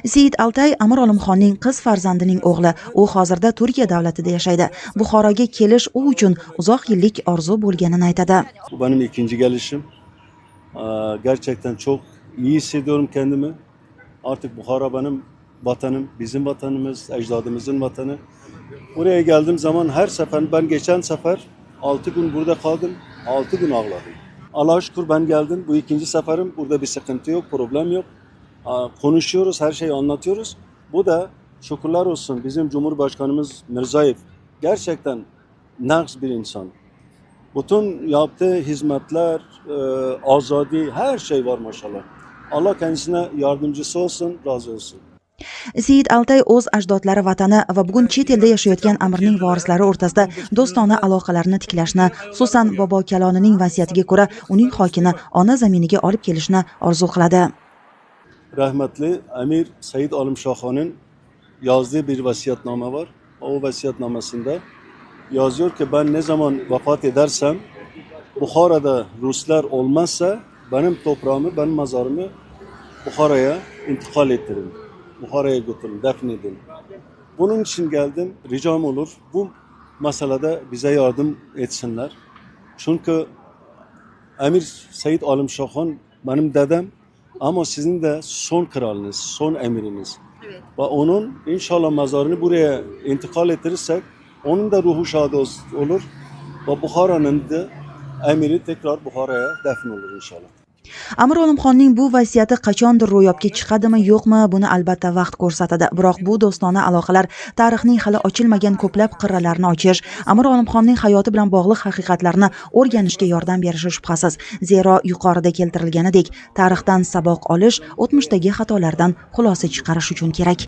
Seyid Altay Amir Olimxonning qiz farzandining o'g'li. U hozirda Turkiya davlatida yashaydi. Buxoroga kelish u uchun uzoq yillik orzu bo'lganini aytadi. Bu benim ikinci gelişim. Gerçekten çok iyi hissediyorum kendimi. Artık Bukhara benim vatanım, bizim vatanımız, ecdadımızın vatanı. Buraya geldiğim zaman her sefer, ben geçen sefer 6 gün burada kaldım, 6 gün ağladım. Allah'a şükür ben geldim. Bu ikinci seferim. Burada bir sıkıntı yok, problem yok. Konuşuyoruz, her şeyi anlatıyoruz. Bu da şükürler olsun bizim Cumhurbaşkanımız Mirziyoyev gerçekten naks bir insan. Bütün yaptığı hizmetler, azadi, her şey var maşallah. Allah kendisine yardımcısı olsun, razı olsun. Seyid Altay o'z ajdodlari vatani va bugun chet elda yashayotgan amirning vorislari o'rtasida do'stona aloqalarni tiklashni, xususan bobo kalonining vasiyatiga ko'ra uning xokini ona zaminiga olib kelishni orzu qiladi. Rahmetli Emir Said Alimşah'ın yazdığı bir vasiyetname var. O vasiyetnamesinde yazıyor ki ben ne zaman vefat edersem Bukhara'da Ruslar olmazsa benim toprağımı, benim mazarımı Bukhara'ya intikal ettirin. Bukhara'ya götürün, defnedin. Bunun için geldim. Ricam olur. Bu meselede bize yardım etsinler. Çünkü Emir Said Alimşah'ın benim dedem ama sizin de son kralınız, son emiriniz. Evet. Ve onun inşallah mezarını buraya intikal ettirirsek onun da ruhu şad olur. Ve Bukhara'nın da emiri tekrar Bukhara'ya defn olur inşallah. Amir Olimxonning bu vasiyati qachondir ro'yobga chiqadimi yo'qmi, buni albatta vaqt ko'rsatadi. Biroq bu do'stona aloqalar tarixning hali ochilmagan ko'plab qirralarini ochish, Amir Olimxonning hayoti bilan bog'liq haqiqatlarni o'rganishga yordam berishi shubhasiz. Zero yuqorida keltirilganidek, tarixdan saboq olish, o'tmishdagi xatolardan xulosa chiqarish uchun kerak.